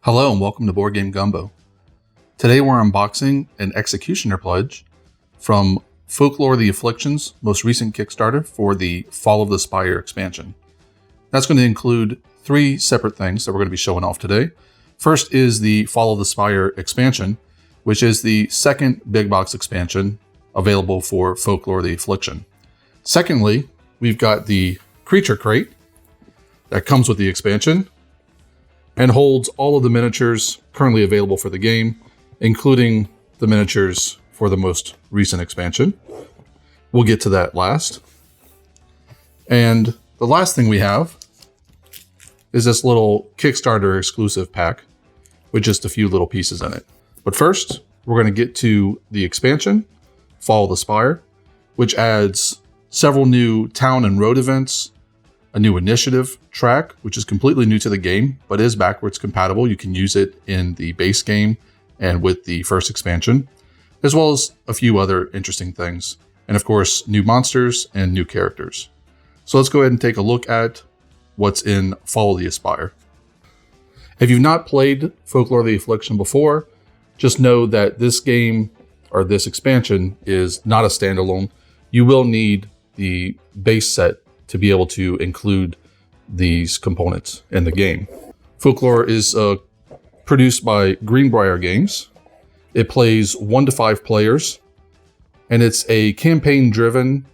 Hello and welcome to Board Game Gumbo. Today we're unboxing an Executioner pledge from Folklore the Affliction's most recent Kickstarter for the Fall of the Spire expansion. That's going to include three separate things that we're going to be showing off today. First is the Fall of the Spire expansion, which is the second big box expansion available for Folklore the Affliction. Secondly, we've got the creature crate that comes with the expansion and holds all of the miniatures currently available for the game, including the miniatures for the most recent expansion. We'll get to that last. And the last thing we have is this little Kickstarter exclusive pack with just a few little pieces in it. But first, we're going to get to the expansion, Fall of the Spire, which adds several new town and road events, a new initiative track, which is completely new to the game, but is backwards compatible. You can use it in the base game and with the first expansion, as well as a few other interesting things. And of course, new monsters and new characters. So let's go ahead and take a look at what's in Fall of the Spire. If you've not played Folklore the Affliction before, just know that this game or this expansion is not a standalone. You will need the base set to be able to include these components in the game. Folklore is produced by Greenbrier Games. It plays 1 to 5 players, and it's a campaign-driven,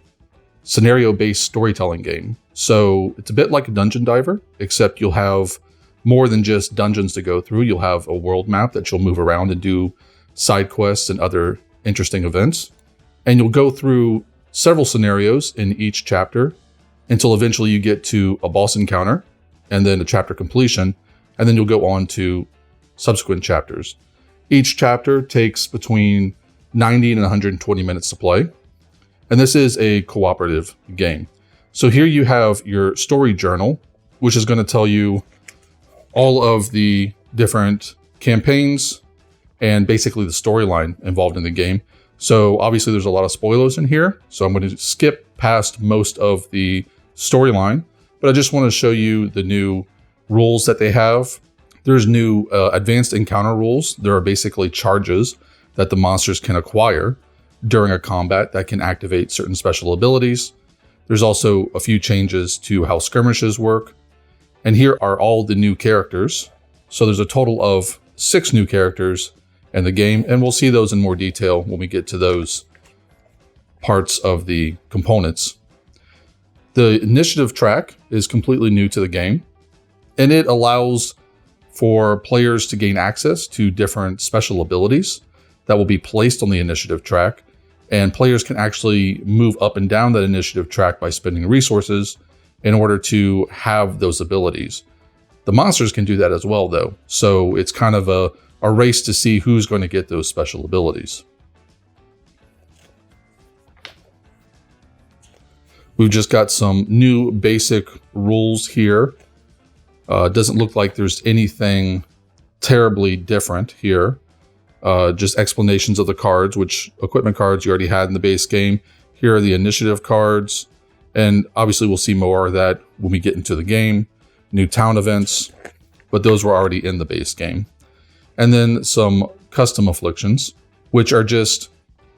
scenario-based storytelling game. So it's a bit like a Dungeon Diver, except you'll have more than just dungeons to go through. You'll have a world map that you'll move around and do side quests and other interesting events. And you'll go through several scenarios in each chapter until eventually you get to a boss encounter and then a chapter completion, and then you'll go on to subsequent chapters. Each chapter takes between 90 and 120 minutes to play, and this is a cooperative game. So here you have your story journal, which is going to tell you all of the different campaigns and basically the storyline involved in the game. So obviously there's a lot of spoilers in here, so I'm going to skip past most of the storyline, but I just want to show you the new rules that they have. There's new advanced encounter rules. There are basically charges that the monsters can acquire during a combat that can activate certain special abilities. There's also a few changes to how skirmishes work. And here are all the new characters. So there's a total of 6 new characters in the game, and we'll see those in more detail when we get to those parts of the components. The initiative track is completely new to the game, and it allows for players to gain access to different special abilities that will be placed on the initiative track, and players can actually move up and down that initiative track by spending resources in order to have those abilities. The monsters can do that as well, though, so it's kind of a race to see who's going to get those special abilities. We've just got some new basic rules here. Doesn't look like there's anything terribly different here. Just explanations of the cards, which equipment cards you already had in the base game. Here are the initiative cards. And obviously we'll see more of that when we get into the game. New town events, but those were already in the base game. And then some custom afflictions, which are just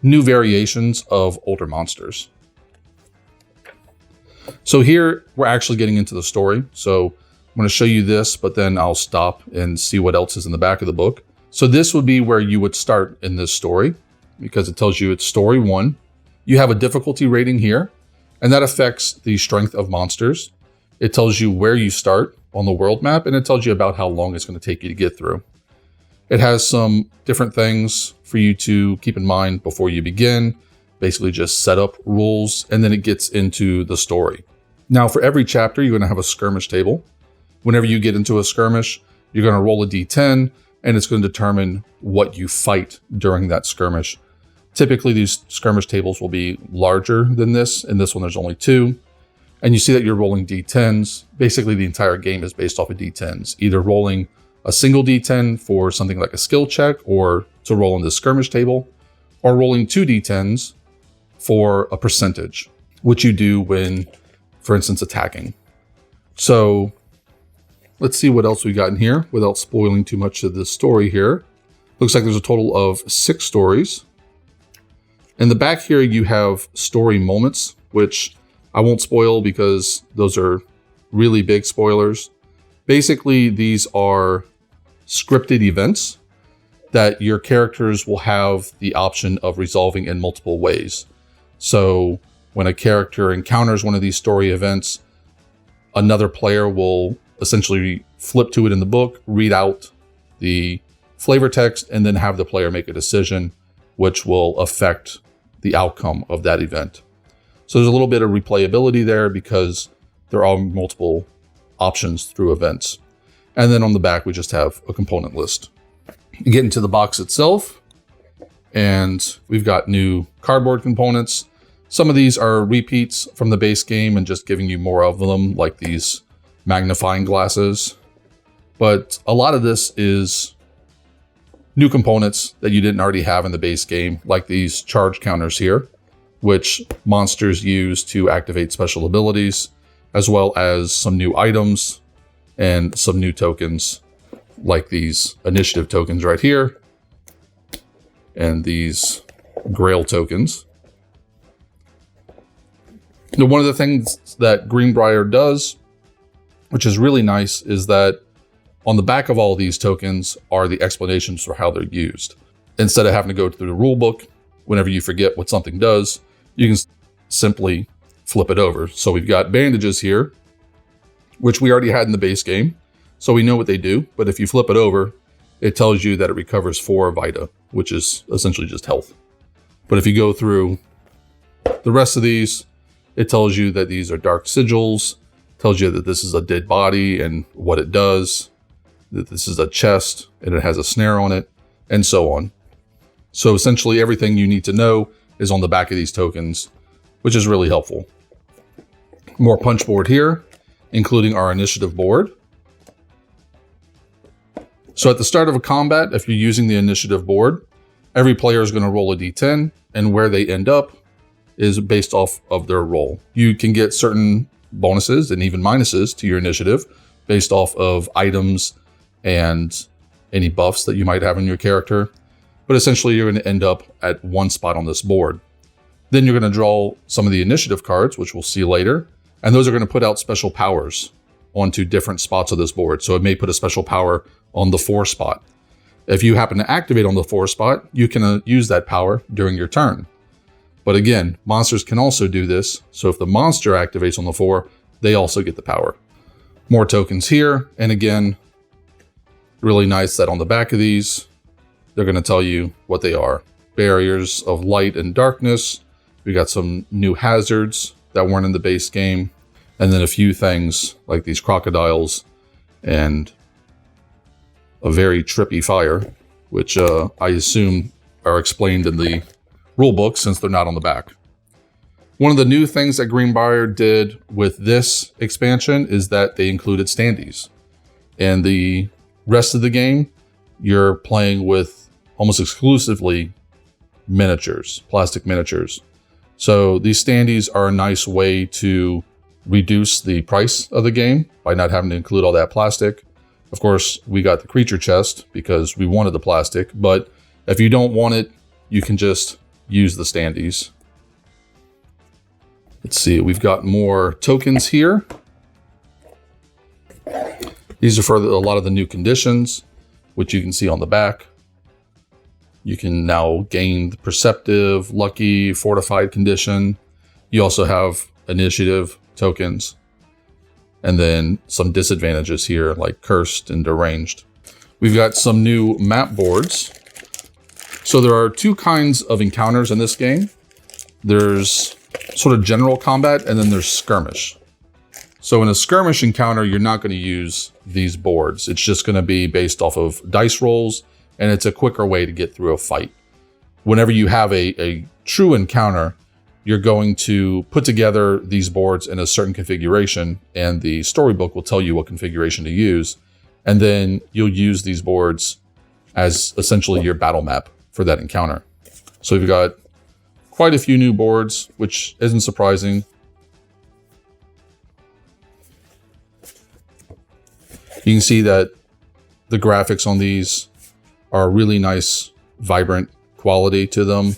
new variations of older monsters. So here we're actually getting into the story. So I'm going to show you this, but then I'll stop and see what else is in the back of the book. So this would be where you would start in this story, because it tells you it's story 1. You have a difficulty rating here, and that affects the strength of monsters. It tells you where you start on the world map, and it tells you about how long it's going to take you to get through. It has some different things for you to keep in mind before you begin, basically just setup rules, and then it gets into the story. Now for every chapter, you're going to have a skirmish table. Whenever you get into a skirmish, you're going to roll a d10, and it's going to determine what you fight during that skirmish. Typically, these skirmish tables will be larger than this. In this one, there's only 2. And you see that you're rolling d10s. Basically, the entire game is based off of d10s, either rolling a single d10 for something like a skill check or to roll on the skirmish table, or rolling 2 d10s for a percentage, which you do when, for instance, attacking. So let's see what else we got in here without spoiling too much of the story here. Looks like there's a total of 6 stories. In the back here, you have story moments, which I won't spoil because those are really big spoilers. Basically, these are scripted events that your characters will have the option of resolving in multiple ways. So when a character encounters one of these story events, another player will essentially flip to it in the book, read out the flavor text, and then have the player make a decision which will affect the outcome of that event. So there's a little bit of replayability there because there are multiple options through events. And then on the back, we just have a component list. You get into the box itself, and we've got new cardboard components. Some of these are repeats from the base game and just giving you more of them, like these magnifying glasses. But a lot of this is new components that you didn't already have in the base game, like these charge counters here, which monsters use to activate special abilities, as well as some new items and some new tokens, like these initiative tokens right here, and these grail tokens. Now, one of the things that Greenbrier does, which is really nice, is that on the back of all of these tokens are the explanations for how they're used. Instead of having to go through the rule book, whenever you forget what something does, you can simply flip it over. So we've got bandages here, which we already had in the base game, so we know what they do. But if you flip it over, it tells you that it recovers 4 Vita, which is essentially just health. But if you go through the rest of these, it tells you that these are dark sigils, tells you that this is a dead body and what it does, that this is a chest and it has a snare on it, and so on. So essentially everything you need to know is on the back of these tokens, which is really helpful. More punchboard here, including our initiative board. So at the start of a combat, if you're using the initiative board, every player is going to roll a d10, and where they end up is based off of their roll. You can get certain bonuses and even minuses to your initiative based off of items and any buffs that you might have in your character. But essentially, you're going to end up at one spot on this board. Then you're going to draw some of the initiative cards, which we'll see later, and those are going to put out special powers onto different spots of this board. So it may put a special power on the 4 spot. If you happen to activate on the 4 spot, you can use that power during your turn. But again, monsters can also do this. So if the monster activates on the 4, they also get the power. More tokens here. And again, really nice that on the back of these, they're going to tell you what they are. Barriers of light and darkness. We got some new hazards that weren't in the base game. And then a few things like these crocodiles and a very trippy fire, which I assume are explained in the rule book since they're not on the back. One of the new things that Greenbrier did with this expansion is that they included standees. And the rest of the game, you're playing with almost exclusively miniatures, plastic miniatures. So these standees are a nice way to reduce the price of the game by not having to include all that plastic. Of course, we got the creature chest because we wanted the plastic, but if you don't want it, you can just use the standees. Let's see, we've got more tokens here. These are for a lot of the new conditions, which you can see on the back. You can now gain the perceptive, lucky, fortified condition. You also have initiative tokens, and then some disadvantages here like cursed and deranged. We've got some new map boards. So there are 2 kinds of encounters in this game. There's sort of general combat, and then there's skirmish. So in a skirmish encounter, you're not going to use these boards. It's just going to be based off of dice rolls, and it's a quicker way to get through a fight. Whenever you have a true encounter, you're going to put together these boards in a certain configuration, and the storybook will tell you what configuration to use. And then you'll use these boards as essentially your battle map for that encounter. So we've got quite a few new boards, which isn't surprising. You can see that the graphics on these are really nice, vibrant quality to them.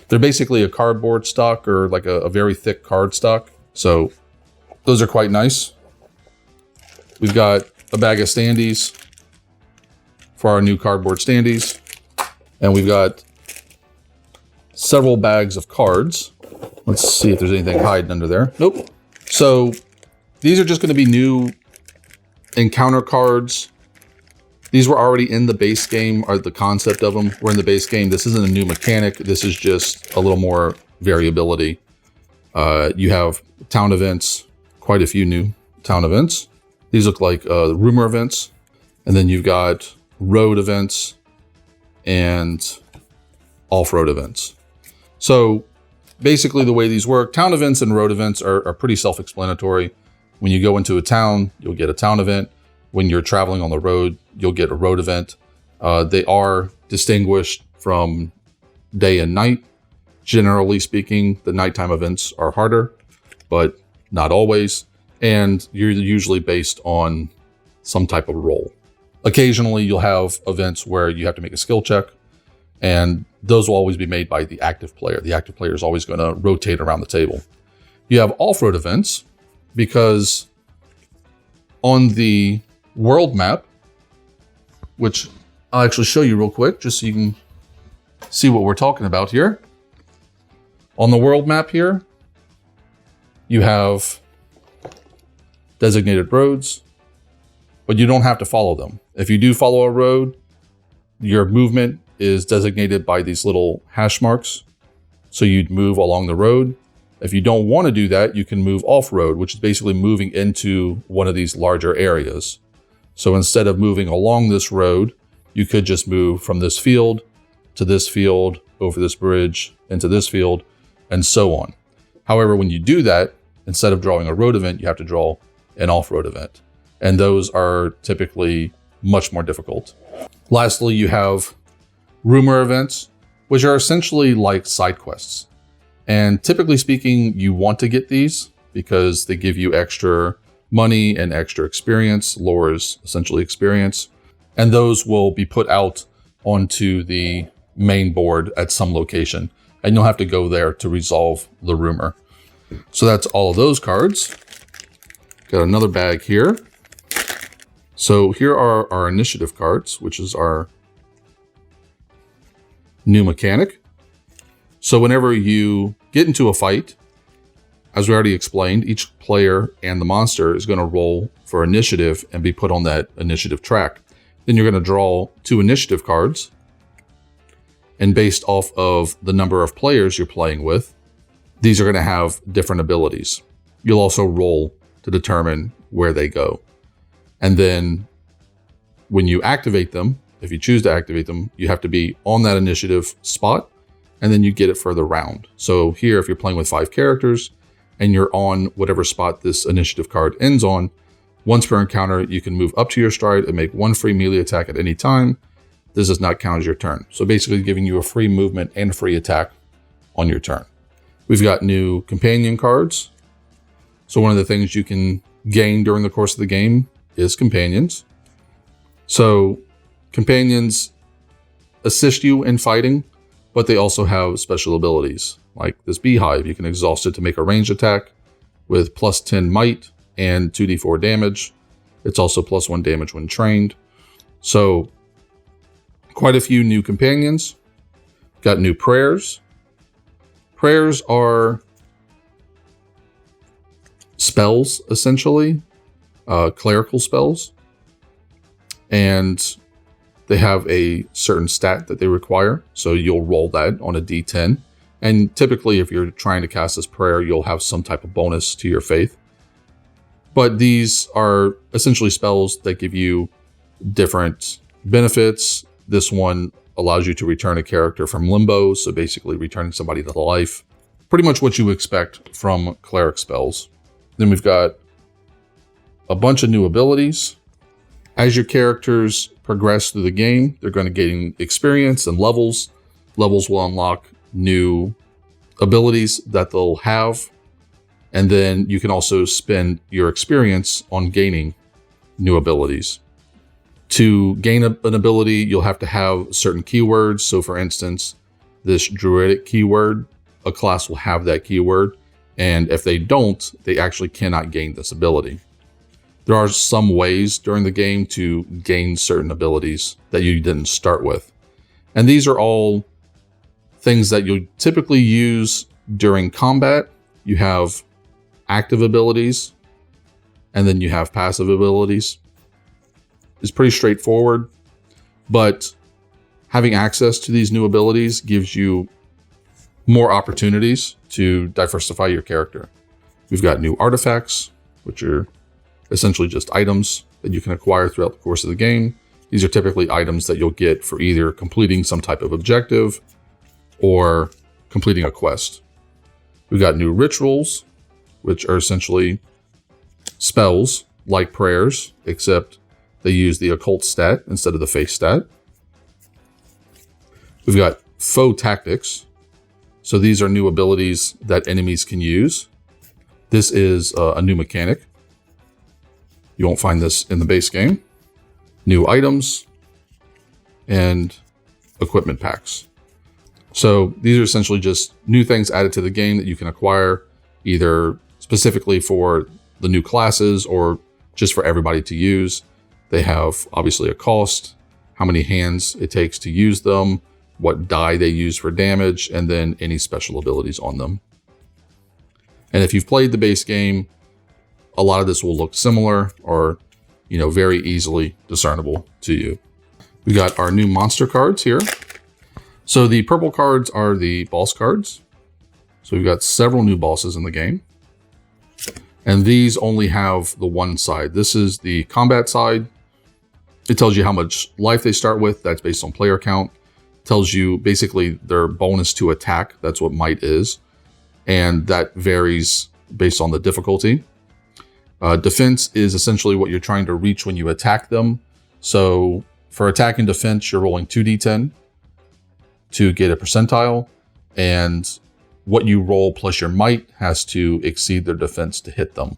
They're basically a cardboard stock, or like a very thick card stock. So those are quite nice. We've got a bag of standees for our new cardboard standees. And we've got several bags of cards. Let's see if there's anything hiding under there. Nope. So these are just going to be new encounter cards. These were already in the base game, or the concept of them were in the base game. This isn't a new mechanic. This is just a little more variability. You have town events, quite a few new town events. These look like rumor events. And then you've got road events and off-road events. So basically the way these work, town events and road events are pretty self-explanatory. When you go into a town, you'll get a town event. When you're traveling on the road, you'll get a road event. They are distinguished from day and night. Generally speaking, the nighttime events are harder, but not always. And you're usually based on some type of role. Occasionally, you'll have events where you have to make a skill check, and those will always be made by the active player. The active player is always going to rotate around the table. You have off-road events because on the world map, which I'll actually show you real quick, just so you can see what we're talking about here. On the world map here, you have designated roads, but you don't have to follow them. If you do follow a road, your movement is designated by these little hash marks. So you'd move along the road. If you don't want to do that, you can move off-road, which is basically moving into one of these larger areas. So instead of moving along this road, you could just move from this field to this field, over this bridge, into this field, and so on. However, when you do that, instead of drawing a road event, you have to draw an off-road event. And those are typically much more difficult. Lastly, you have rumor events, which are essentially like side quests. And typically speaking, you want to get these because they give you extra money and extra experience. Lore is essentially experience. And those will be put out onto the main board at some location. And you'll have to go there to resolve the rumor. So that's all of those cards. Got another bag here. So here are our initiative cards, which is our new mechanic. So whenever you get into a fight, as we already explained, each player and the monster is going to roll for initiative and be put on that initiative track. Then you're going to draw 2 initiative cards. And based off of the number of players you're playing with, these are going to have different abilities. You'll also roll to determine where they go. And then when you activate them, if you choose to activate them, you have to be on that initiative spot, and then you get it for the round. So here, if you're playing with 5 characters and you're on whatever spot this initiative card ends on, once per encounter, you can move up to your stride and make 1 free melee attack at any time. This does not count as your turn. So basically giving you a free movement and free attack on your turn. We've got new companion cards. So one of the things you can gain during the course of the game is companions. So companions assist you in fighting, but they also have special abilities. Like this beehive, you can exhaust it to make a ranged attack with plus 10 might and 2d4 damage. It's also plus 1 damage when trained. So quite a few new companions. Got new prayers. Prayers are spells, essentially, clerical spells. And they have a certain stat that they require. So you'll roll that on a d10. And typically, if you're trying to cast this prayer, you'll have some type of bonus to your faith. But these are essentially spells that give you different benefits. This one allows you to return a character from limbo, so basically returning somebody to life. Pretty much what you expect from cleric spells. Then we've got a bunch of new abilities. As your characters progress through the game, they're going to gain experience and levels. Levels will unlock new abilities that they'll have. And then you can also spend your experience on gaining new abilities. To gain an ability, you'll have to have certain keywords. So for instance, this druidic keyword, a class will have that keyword. And if they don't, they actually cannot gain this ability. There are some ways during the game to gain certain abilities that you didn't start with. And these are all things that you'll typically use during combat. You have active abilities, and then you have passive abilities. It's pretty straightforward, but having access to these new abilities gives you more opportunities to diversify your character. We've got new artifacts, which are essentially just items that you can acquire throughout the course of the game. These are typically items that you'll get for either completing some type of objective or completing a quest. We've got new rituals, which are essentially spells like prayers, except they use the occult stat instead of the face stat. We've got foe tactics. So these are new abilities that enemies can use. This is a new mechanic. You won't find this in the base game. New items and equipment packs. So these are essentially just new things added to the game that you can acquire either specifically for the new classes or just for everybody to use. They have obviously a cost, how many hands it takes to use them, what die they use for damage, and then any special abilities on them. And if you've played the base game, a lot of this will look similar or, very easily discernible to you. We got our new monster cards here. So the purple cards are the boss cards. So we've got several new bosses in the game. And these only have the one side. This is the combat side. It tells you how much life they start with. That's based on player count. It tells you basically their bonus to attack. That's what might is. And that varies based on the difficulty. Defense is essentially what you're trying to reach when you attack them. So for attack and defense, you're rolling 2d10 to get a percentile. And what you roll plus your might has to exceed their defense to hit them.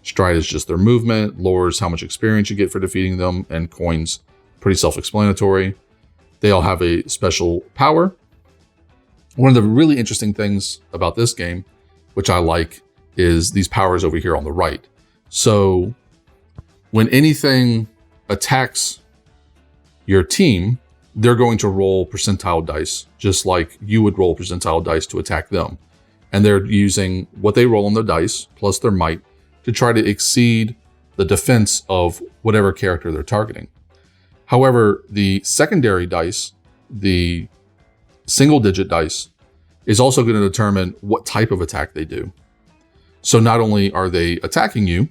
Stride is just their movement. Lore is how much experience you get for defeating them. And coins, pretty self-explanatory. They all have a special power. One of the really interesting things about this game, which I like, is these powers over here on the right. So when anything attacks your team, they're going to roll percentile dice, just like you would roll percentile dice to attack them. And they're using what they roll on their dice, plus their might, to try to exceed the defense of whatever character they're targeting. However, the secondary dice, the single-digit dice, is also going to determine what type of attack they do. So not only are they attacking you,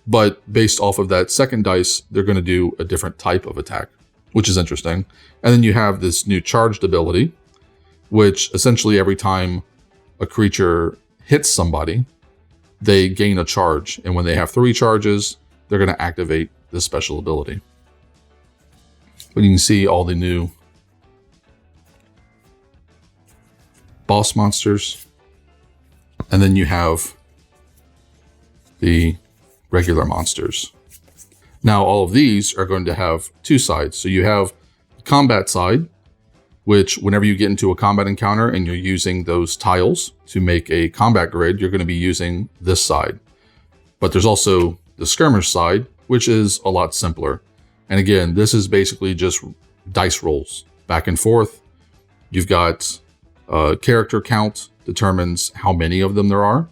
but based off of that second dice, they're going to do a different type of attack, which is interesting. And then you have this new charged ability, which essentially every time a creature hits somebody, they gain a charge. And when they have 3 charges, they're going to activate this special ability. But you can see all the new boss monsters. And then you have the regular monsters. Now, all of these are going to have 2 sides. So you have the combat side, which whenever you get into a combat encounter and you're using those tiles to make a combat grid, you're going to be using this side. But there's also the skirmish side, which is a lot simpler. And again, this is basically just dice rolls back and forth. You've got character count determines how many of them there are.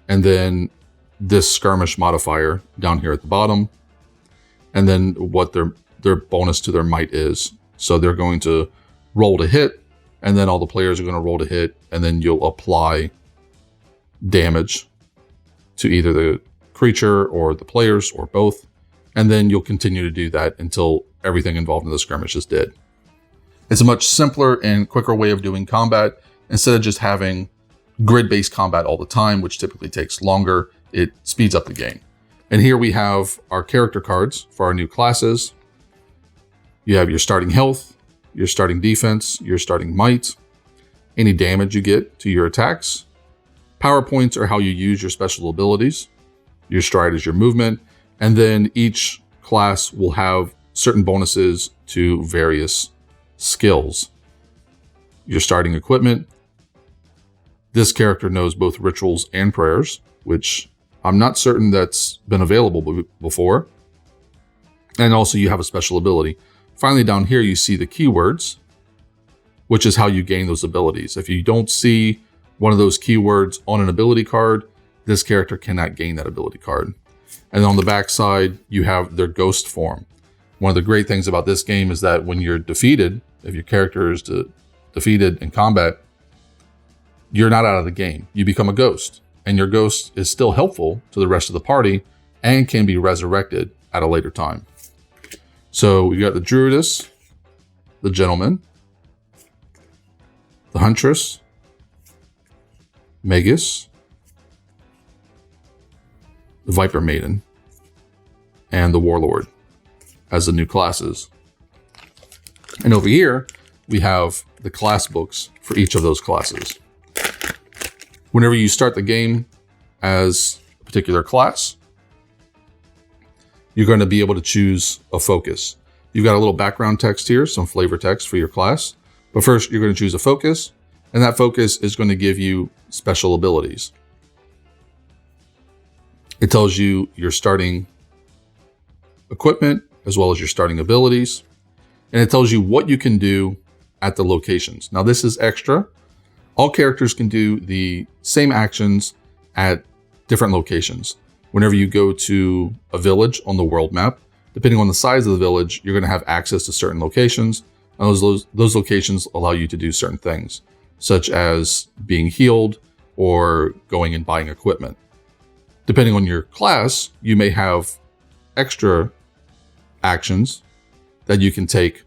And then this skirmish modifier down here at the bottom. And then what their bonus to their might is. So they're going to roll to hit, and then all the players are going to roll to hit, and then you'll apply damage to either the creature or the players or both. And then you'll continue to do that until everything involved in the skirmish is dead. It's a much simpler and quicker way of doing combat. Instead of just having grid-based combat all the time, which typically takes longer, it speeds up the game. And here we have our character cards for our new classes. You have your starting health, your starting defense, your starting might, any damage you get to your attacks, Power points are how you use your special abilities. Your stride is your movement. And then each class will have certain bonuses to various skills. Your starting equipment. This character knows both rituals and prayers, which I'm not certain that's been available before. And also you have a special ability. Finally, down here, you see the keywords, which is how you gain those abilities. If you don't see one of those keywords on an ability card, this character cannot gain that ability card. And on the back side, you have their ghost form. One of the great things about this game is that when you're defeated, if your character is defeated in combat, you're not out of the game. You become a ghost, and your ghost is still helpful to the rest of the party and can be resurrected at a later time. So we got the Druidess, the Gentleman, the Huntress, Magus, the Viper Maiden, and the Warlord as the new classes. And over here, we have the class books for each of those classes. Whenever you start the game as a particular class, you're going to be able to choose a focus. You've got a little background text here, some flavor text for your class. But first, you're going to choose a focus, and that focus is going to give you special abilities. It tells you your starting equipment as well as your starting abilities, and it tells you what you can do at the locations. Now, this is extra. All characters can do the same actions at different locations. Whenever you go to a village on the world map, depending on the size of the village, you're going to have access to certain locations. And those locations allow you to do certain things, such as being healed or going and buying equipment. Depending on your class, you may have extra actions that you can take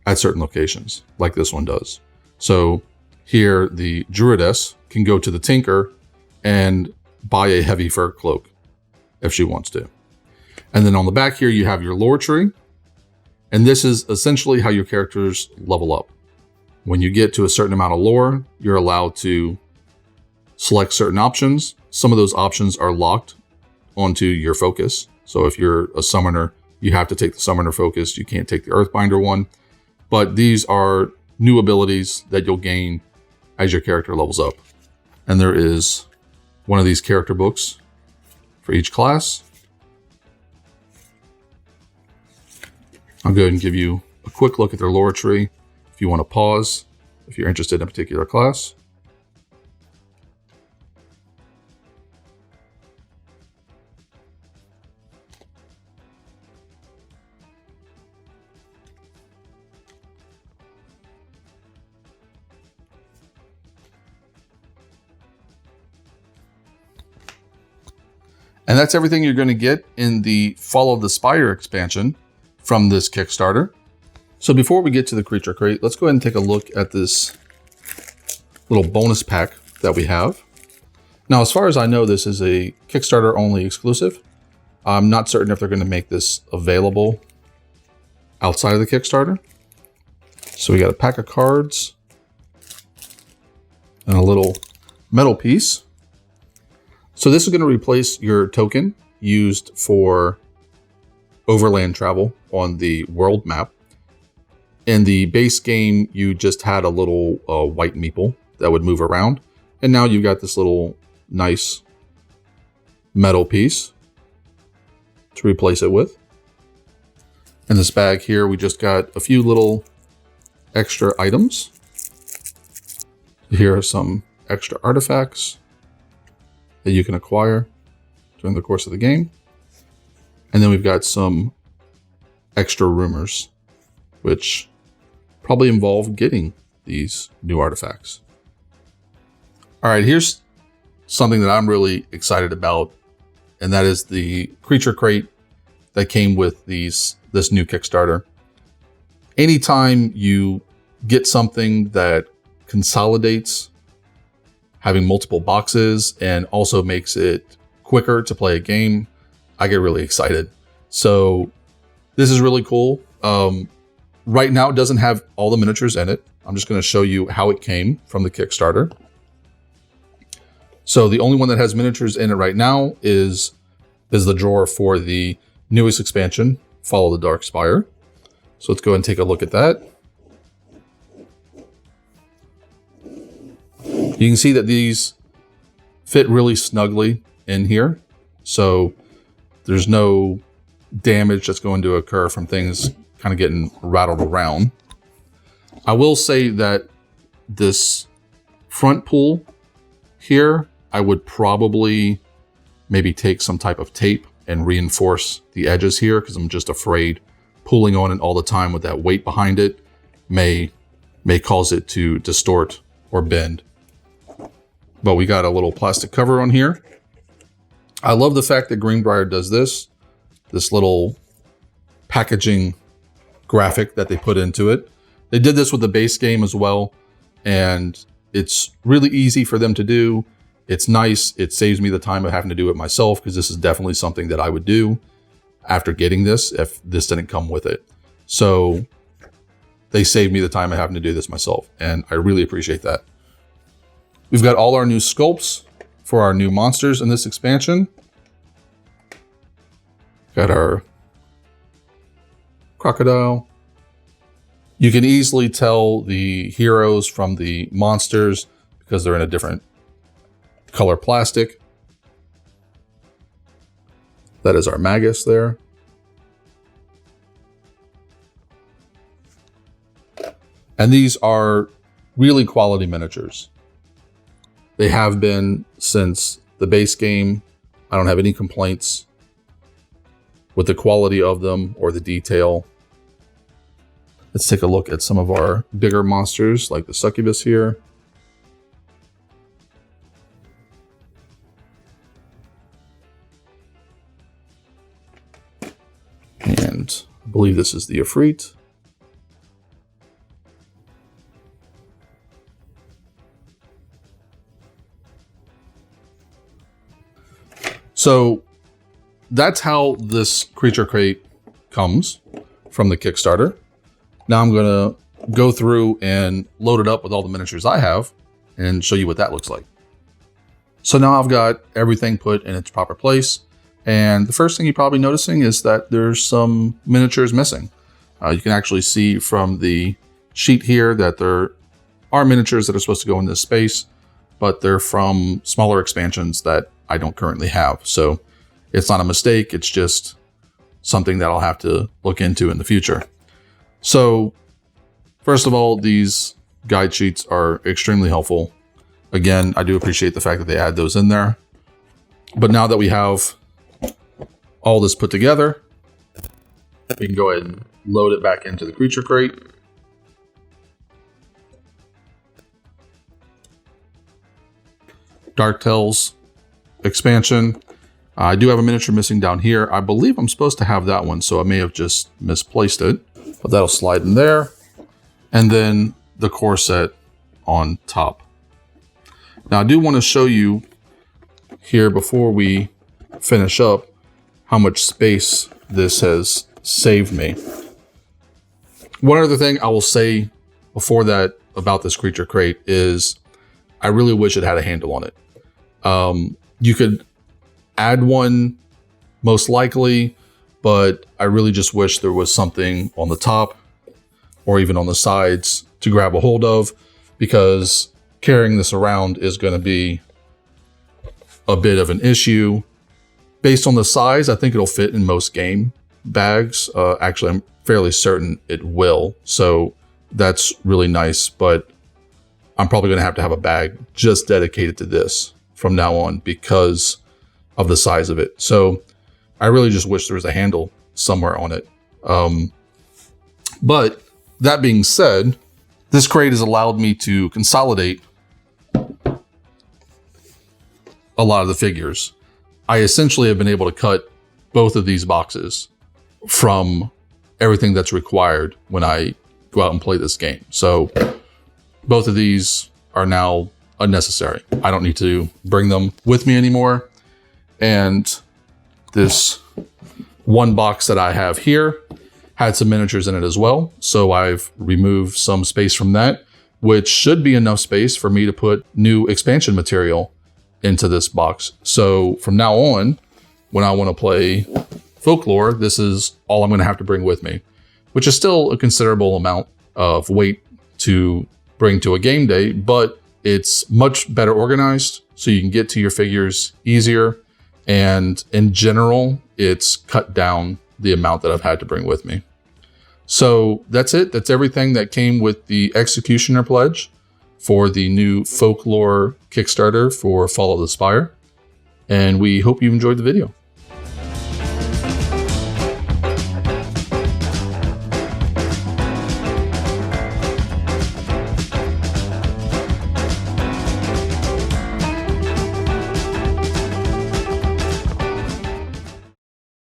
at certain locations, like this one does. So here, the Druidess can go to the Tinker and buy a heavy fur cloak if she wants to. And then on the back here, you have your lore tree. And this is essentially how your characters level up. When you get to a certain amount of lore, you're allowed to select certain options. Some of those options are locked onto your focus. So if you're a summoner, you have to take the summoner focus. You can't take the Earthbinder one. But these are new abilities that you'll gain as your character levels up. And there is one of these character books for each class. I'll go ahead and give you a quick look at their lore tree if you want to pause, if you're interested in a particular class. And that's everything you're going to get in the Folklore the Spire expansion from this Kickstarter. So before we get to the creature crate, let's go ahead and take a look at this little bonus pack that we have. Now, as far as I know, this is a Kickstarter only exclusive. I'm not certain if they're going to make this available outside of the Kickstarter. So we got a pack of cards and a little metal piece. So this is going to replace your token used for overland travel on the world map. In the base game, you just had a little white meeple that would move around. And now you've got this little nice metal piece to replace it with. In this bag here, we just got a few little extra items. Here are some extra artifacts that you can acquire during the course of the game. And then we've got some extra rumors, which probably involve getting these new artifacts. All right, here's something that I'm really excited about, and that is the creature crate that came with this new Kickstarter. Anytime you get something that consolidates having multiple boxes and also makes it quicker to play a game, I get really excited. So this is really cool. Right now, it doesn't have all the miniatures in it. I'm just going to show you how it came from the Kickstarter. So the only one that has miniatures in it right now is the drawer for the newest expansion, Follow the Dark Spire. So let's go ahead and take a look at that. You can see that these fit really snugly in here. So there's no damage that's going to occur from things kind of getting rattled around. I will say that this front pull here, I would probably maybe take some type of tape and reinforce the edges here, because I'm just afraid pulling on it all the time with that weight behind it may cause it to distort or bend. But we got a little plastic cover on here. I love the fact that Greenbrier does this little packaging graphic that they put into it. They did this with the base game as well, and it's really easy for them to do. It's nice. It saves me the time of having to do it myself, because this is definitely something that I would do after getting this if this didn't come with it. So they saved me the time of having to do this myself, and I really appreciate that. We've got all our new sculpts for our new monsters in this expansion. Got our crocodile. You can easily tell the heroes from the monsters because they're in a different color plastic. That is our Magus there. And these are really quality miniatures. They have been since the base game. I don't have any complaints with the quality of them or the detail. Let's take a look at some of our bigger monsters like the succubus here. And I believe this is the Ifrit. So that's how this creature crate comes from the Kickstarter. Now I'm going to go through and load it up with all the miniatures I have and show you what that looks like. So now I've got everything put in its proper place. And the first thing you're probably noticing is that there's some miniatures missing. You can actually see from the sheet here that there are miniatures that are supposed to go in this space, but they're from smaller expansions that I don't currently have. So it's not a mistake. It's just something that I'll have to look into in the future. So first of all, these guide sheets are extremely helpful. Again, I do appreciate the fact that they add those in there. But now that we have all this put together, we can go ahead and load it back into the creature crate. Darktales expansion. I do have a miniature missing down here. I believe I'm supposed to have that one, so I may have just misplaced it, but that'll slide in there. And then the core set on top. Now I do want to show you here before we finish up how much space this has saved me. One other thing I will say before that about this creature crate is I really wish it had a handle on it. You could add one most likely, but I really just wish there was something on the top or even on the sides to grab a hold of, because carrying this around is going to be a bit of an issue. Based on the size, I think it'll fit in most game bags. Actually, I'm fairly certain it will. So that's really nice, but I'm probably going to have a bag just dedicated to this from now on because of the size of it. So I really just wish there was a handle somewhere on it. But that being said, this crate has allowed me to consolidate a lot of the figures. I essentially have been able to cut both of these boxes from everything that's required when I go out and play this game. So both of these are now unnecessary. I don't need to bring them with me anymore. And this one box that I have here had some miniatures in it as well. So I've removed some space from that, which should be enough space for me to put new expansion material into this box. So from now on, when I want to play Folklore, this is all I'm going to have to bring with me, which is still a considerable amount of weight to bring to a game day, but it's much better organized, so you can get to your figures easier. And in general, it's cut down the amount that I've had to bring with me. So that's it. That's everything that came with the Executioner pledge for the new Folklore Kickstarter for Follow the Spire. And we hope you enjoyed the video.